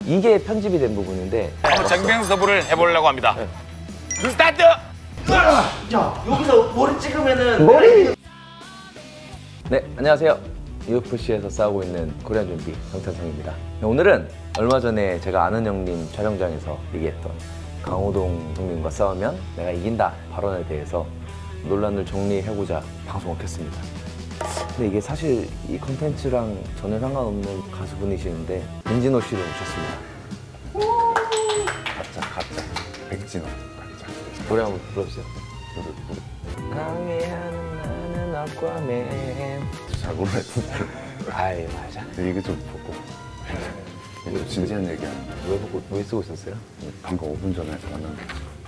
이게 편집이 된 부분인데 정명서부를 해보려고 합니다. 스타트! 야, 여기서 머리 찍으면은 머리! 네, 안녕하세요. UFC에서 싸우고 있는 코리안 좀비 정찬성입니다. 오늘은 얼마 전에 제가 아는 형님 촬영장에서 얘기했던 강호동 형님과 싸우면 내가 이긴다 발언에 대해서 논란을 정리해보자 방송을 켰습니다. 근데 이게 사실 이 컨텐츠랑 전혀 상관없는 가수분이시는데 민진호 씨를 모셨습니다. 가짜 백진호 가짜. 노래 한번 불러주세요. 강해하는 나는 아쿠아맨. 잘 모르겠는데. 아이 맞아. 이게 좀 보고. 이거 진지한 얘기야. 왜 쓰고 있었어요? 방금 5분 전에 만났는데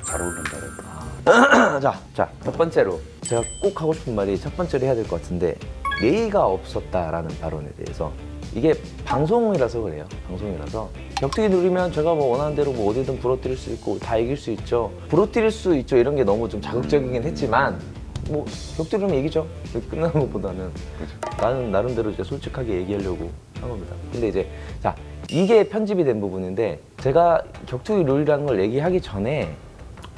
잘 어울린다 그랬다. 자, 첫 번째로 제가 꼭 하고 싶은 말이 첫 번째로 해야 될 것 같은데 예의가 없었다라는 발언에 대해서 이게 방송이라서 그래요. 방송이라서 격투기 누리면 제가 뭐 원하는 대로 뭐 어디든 부러뜨릴 수 있고 다 이길 수 있죠. 부러뜨릴 수 있죠. 이런 게 너무 좀 자극적이긴 했지만 뭐 격투기면 이기죠. 끝나는 것보다는 나는 나름대로 이제 솔직하게 얘기하려고 한 겁니다. 근데 이제 자 이게 편집이 된 부분인데 제가 격투기 룰이라는 걸 얘기하기 전에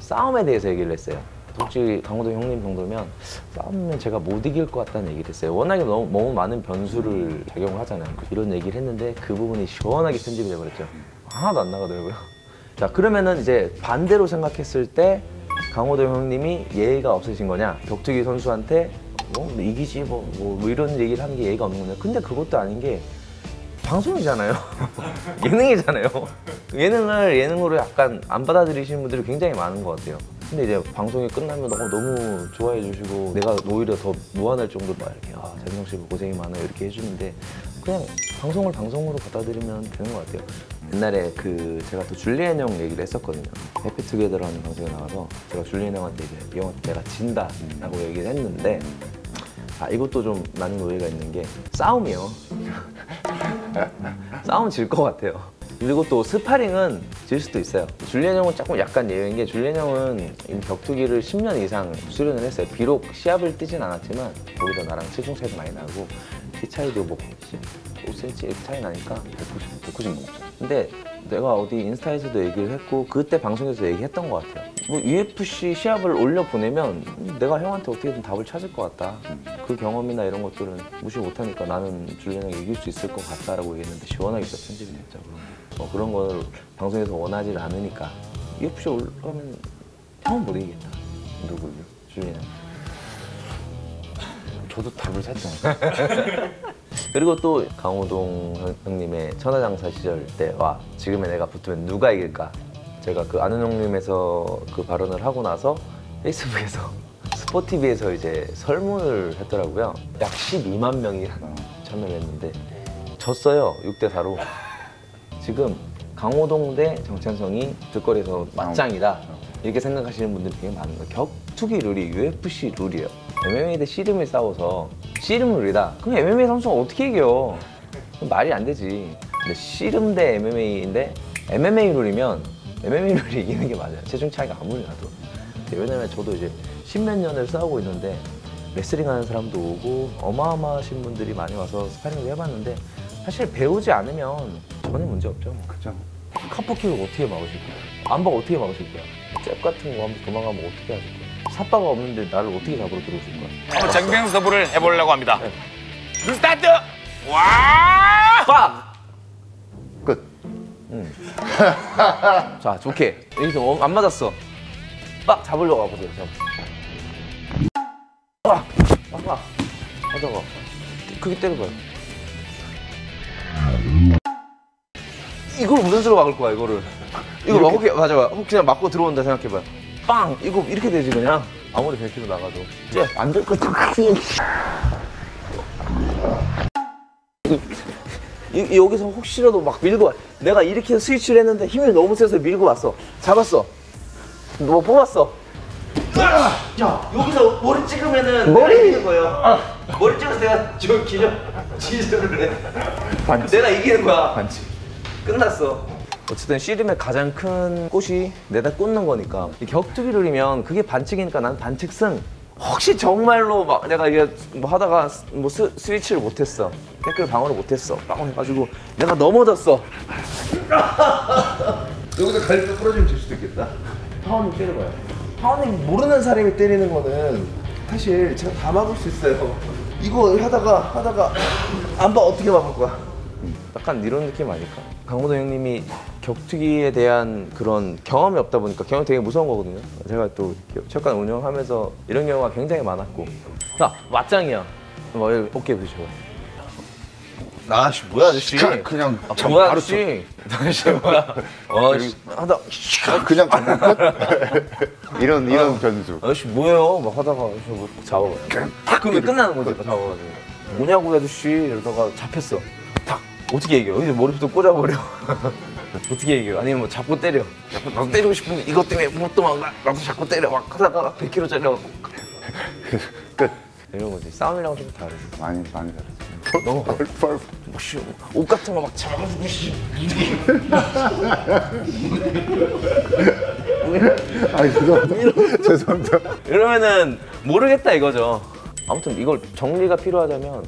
싸움에 대해서 얘기를 했어요. 솔직히 강호동 형님 정도면 싸우면 제가 못 이길 것 같다는 얘기를 했어요. 워낙에 너무 많은 변수를 작용을 하잖아요. 이런 얘기를 했는데 그 부분이 시원하게 편집이 돼버렸죠. 하나도 안 나가더라고요. 자 그러면은 이제 반대로 생각했을 때 강호동 형님이 예의가 없으신 거냐? 격투기 선수한테 뭐 이기지 뭐 이런 얘기를 하는 게 예의가 없는 거냐? 근데 그것도 아닌 게 방송이잖아요. 예능이잖아요. 예능으로 약간 안 받아들이시는 분들이 굉장히 많은 것 같아요. 근데 이제 방송이 끝나면 너무 좋아해 주시고 내가 오히려 더 무한할 정도로 막 이렇게 재성 씨 고생이 많아요 이렇게 해주는데 그냥 방송을 방송으로 받아들이면 되는 것 같아요. 옛날에 제가 또 줄리엔 형 얘기를 했었거든요. 해피투게더라는 방송에 나가서 제가 줄리엔 형한테 이제 이 형한테 내가 진다 라고 얘기를 했는데 이것도 좀 많은 오해가 있는 게 싸움이요. 싸움 질 것 같아요. 그리고 또 스파링은 질 수도 있어요. 줄리엔 형은 조금 약간 예외인 게 줄리엔 형은 격투기를 10년 이상 수련을 했어요. 비록 시합을 뛰진 않았지만 오히려 나랑 체중 차이도 많이 나고 키 차이도 뭐 15cm 차이 나니까 190 넘죠. 근데 내가 어디 인스타에서도 얘기를 했고 그때 방송에서 얘기했던 것 같아요. 뭐 UFC 시합을 올려보내면 내가 형한테 어떻게든 답을 찾을 것 같다. 그 경험이나 이런 것들은 무시 못하니까 나는 줄리엔 형이 이길 수 있을 것 같다라고 얘기했는데 시원하게 또 편집이 됐죠. 그런 걸 방송에서 원하지 않으니까 UFC 올라가면 형은 못 이기겠다. 누구요? 줄리엔 형. 저도 답을 샀잖아요. 그리고 또 강호동 형님의 천하장사 시절 때와 지금의 내가 붙으면 누가 이길까? 제가 그 아는 형님에서 그 발언을 하고 나서 페이스북에서 스포티비에서 이제 설문을 했더라고요. 약 12만 명이 참여를 했는데 졌어요. 6대4로. 지금 강호동 대 정찬성이 길거리에서 맞짱이다. 이렇게 생각하시는 분들이 되게 많은 거예요. 격투기 룰이 UFC 룰이에요. MMA 대 씨름이 싸워서 씨름 룰이다. 그럼 MMA 선수가 어떻게 이겨? 말이 안 되지. 근데 씨름 대 MMA인데 MMA 룰이면 MMA 룰이 이기는 게 맞아요. 체중 차이가 아무리 나도. 왜냐면 저도 이제 10몇 년을 싸우고 있는데 레슬링 하는 사람도 오고 어마어마하신 분들이 많이 와서 스파링도 해봤는데 사실 배우지 않으면 전혀 문제 없죠. 그죠. 카프킥을 어떻게 막으실 거예요? 안박 어떻게 막으실 거야? 잽 같은 거 한번 도망가면 어떻게 하실 거야? 삿바가 없는데 나를 어떻게 잡으러 들어오실 거야? 정명서부를 해보려고 합니다. 스타트! 와! 빡! 끝. 자, 좋게. 여기서 안 맞았어. 빡! 잡으려고 와보세요. 빡! 빡! 하다가 크게 때려봐요. 이걸 무슨 수로 막을 거야, 이거를. 이거 막 혹시, 맞아. 혹 그냥 맞고 들어온다 생각해봐요. 빵! 이거 이렇게 되지, 그냥. 아무리 100kg 나가도. 안 될 것 같아. 여기서 혹시라도 막 밀고 와. 내가 이렇게 스위치를 했는데 힘이 너무 세서 밀고 왔어. 잡았어. 뭐 뽑았어. 야, 여기서 머리 찍으면은 머리 이기는 거예요. 머리 찍어서 내가 지지를 해. 반칙. 내가 이기는 거야. 반칙. 끝났어. 어쨌든 씨름의 가장 큰 꽃이 내다 꽂는 거니까 격투기 룰이면 그게 반칙이니까 난 반칙 승. 혹시 정말로 막 내가 이게 뭐 하다가 뭐 스위치를 못했어, 태클 방어를 못했어, 빵 해가지고 내가 넘어졌어. 여기서 갈비뼈 부러지면 질 수도 있겠다. 파워님 때려봐요. 파워님 모르는 사람이 때리는 거는 사실 제가 다 막을 수 있어요. 이거 하다가 안 봐 어떻게 막을 거야? 약간 이런 느낌 아닐까? 강호동 형님이 격투기에 대한 그런 경험이 없다 보니까 경험이 되게 무서운 거거든요. 제가 또 체육관 운영하면서 이런 경우가 굉장히 많았고. 자, 맞짱이야. 뭐 어깨 부딪혀. 아씨 뭐야 아저씨? 그냥 뭐야 아저씨? 아저씨 뭐야? 하다 그냥 이런 변수. 아저씨 뭐예요? 막 하다가 아저씨 뭐 잡아봐. 그러면 끝나는 거지. 잡아가지고 뭐냐고 아저씨 이러다가 잡혔어. 탁 어떻게 얘기해? 여기서 머리부터 꽂아버려. 어떻게 얘기해? 아니면 뭐 잡고 때려. 나도 때리고 싶은데 이것 때문에 못 도망가. 나도 자꾸 때려. 막 하다가 100kg짜리 끝. 이런 거지. 싸움이랑 좀 다르지. 많이 다르죠. 너무 옷 같은 거 막 잡아가지고 씨. 아니 죄송합니다. 이러면은 모르겠다 이거죠. 아무튼 이걸 정리가 필요하자면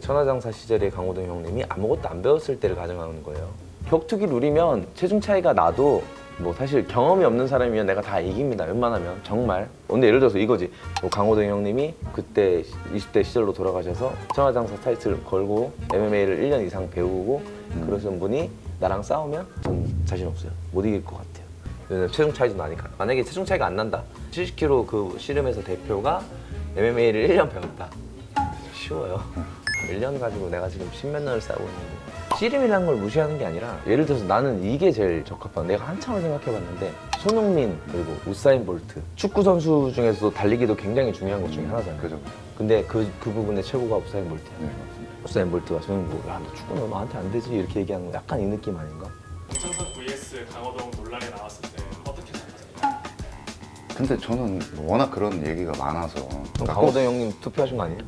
천하장사 시절에 강호동 형님이 아무것도 안 배웠을 때를 가정하는 거예요. 격투기 룰이면 체중 차이가 나도 뭐 사실 경험이 없는 사람이면 내가 다 이깁니다. 웬만하면 정말. 근데 예를 들어서 이거지. 뭐 강호동 형님이 그때 20대 시절로 돌아가셔서 천하장사 타이틀을 걸고 MMA를 1년 이상 배우고 그러신 분이 나랑 싸우면 전 자신 없어요. 못 이길 것 같아요. 왜냐면 체중 차이도 나니까. 만약에 체중 차이가 안 난다. 70kg 그 씨름에서 대표가 MMA를 1년 배웠다. 쉬워요. 1년 가지고 내가 지금 10몇 년을 싸우고 있는데 씨름이라는 걸 무시하는 게 아니라 예를 들어서 나는 이게 제일 적합한 내가 한참을 생각해봤는데 손흥민 그리고 우사인 볼트 축구 선수 중에서도 달리기도 굉장히 중요한 것 중에 하나잖아요. 그죠. 근데 그 부분의 최고가 우사인 볼트야. 네, 맞습니다. 우사인 볼트가 손흥민 보고 야너 축구는 너한테 안 되지 이렇게 얘기하는 거 약간 이 느낌 아닌가? 정찬석 vs 강호동 논란이 나왔을 때 어떻게 생각하세요? 근데 저는 워낙 그런 얘기가 많아서 그럼 강호동 형님 투표하신 거 아니에요?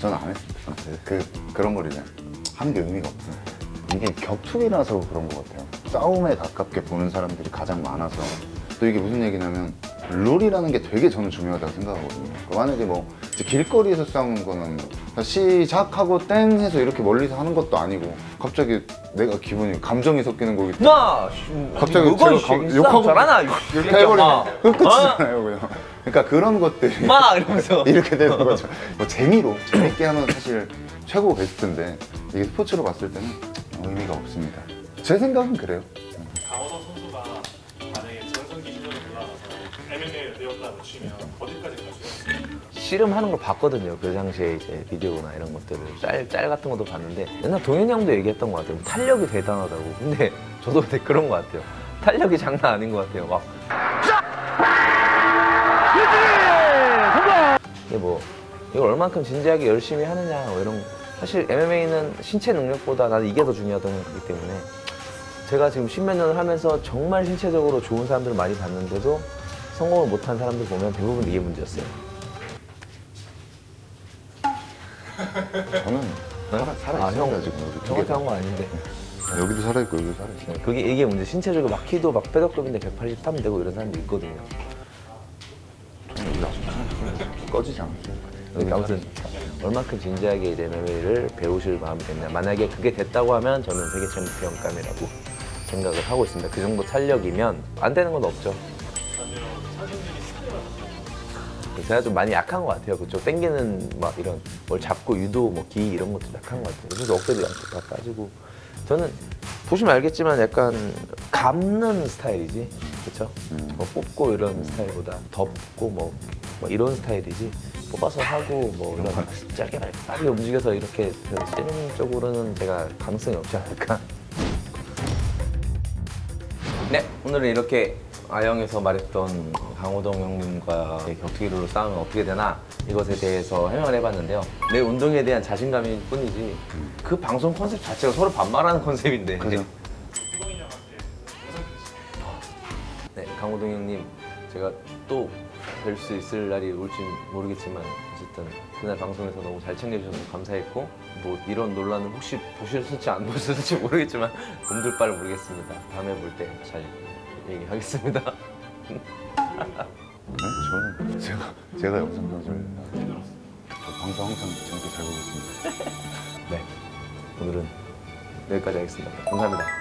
저는 안 했습니다. 그런 걸 이제 하는 게 의미가 없습니다. 이게 격투기라서 그런 것 같아요. 싸움에 가깝게 보는 사람들이 가장 많아서. 또 이게 무슨 얘기냐면 룰이라는 게 되게 저는 중요하다고 생각하거든요. 그러니까 만약에 뭐 이제 길거리에서 싸우는 거는 시작하고 땡 해서 이렇게 멀리서 하는 것도 아니고 갑자기 내가 기분이 감정이 섞이는 거기 때문에 나 갑자기 제가 욕하고 잘하나 이렇게 해버리면 끝이잖아요 그냥. 그러니까 그런 것들이 막 이러면서 이렇게 되는 거죠. 뭐 재미로 재밌게 하면 사실 최고 베스트인데 이게 스포츠로 봤을 때는 의미가 없습니다. 제 생각은 그래요. 강호동 선수가 만약에 전성기 시절에 올라가서 MMA를 배웠다고 치면 어디까지 갈 수 있어요? 씨름하는 걸 봤거든요. 그 당시에 이제 비디오나 이런 것들을 짤 같은 것도 봤는데 옛날 동현이 형도 얘기했던 것 같아요. 탄력이 대단하다고. 근데 저도 되게 그런 것 같아요. 탄력이 장난 아닌 것 같아요. 막 이게 뭐 이걸 얼만큼 진지하게 열심히 하느냐 뭐 이런 사실 MMA는 신체 능력보다 나는 이게 더 중요하다고 생각하기 때문에 제가 지금 10몇 년을 하면서 정말 신체적으로 좋은 사람들을 많이 봤는데도 성공을 못한 사람들 보면 대부분 이게 문제였어요. 저는 살아있어요. 형, 지금 여기 두 저한테 개. 한 거 아닌데 여기도 살아있고 여기도 살아있어요. 그게 이게 문제. 신체적으로 막 키도 막 패더급인데 183 되고 이런 사람도 있거든요. 저는 여기 아직 꺼지지 않았어요. 그러니까 아무튼 얼만큼 진지하게 이제 MMA를 배우실 마음이 됐냐. 만약에 그게 됐다고 하면 저는 세계 챔피언감이라고 생각을 하고 있습니다. 그 정도 탄력이면 안 되는 건 없죠. 제가 좀 많이 약한 것 같아요. 그쪽 땡기는 막 이런 뭘 잡고 유도 뭐 기 이런 것도 약한 것 같아요. 그래서 어깨도 양쪽 다 빠지고 저는 보시면 알겠지만 약간 감는 스타일이지, 그렇죠? 뭐 뽑고 이런 스타일보다 덮고 뭐 이런 스타일이지 뽑아서 하고 뭐 이런 짧게 빠르게 움직여서 이렇게 씨름 쪽으로는 제가 가능성이 없지 않을까. 네, 오늘은 이렇게 아영에서 말했던 강호동 형님과 격투기로 싸우면 어떻게 되나 이것에 대해서 해명을 해봤는데요. 내 운동에 대한 자신감일 뿐이지 그 방송 컨셉 자체가 서로 반말하는 컨셉인데. 그죠. 네, 강호동 형님 제가 또 뵐 수 있을 날이 올지 모르겠지만 어쨌든 그날 방송에서 너무 잘 챙겨주셔서 감사했고 뭐 이런 논란을 혹시 보셨을지 안 보셨을지 모르겠지만 곰들 바를 모르겠습니다. 다음에 볼 때 잘 얘기하겠습니다. 네? 저는 제가 영상 편집을 저 방송 항상 재밌게 잘 보고 있습니다. 네, 오늘은 여기까지 하겠습니다. 감사합니다.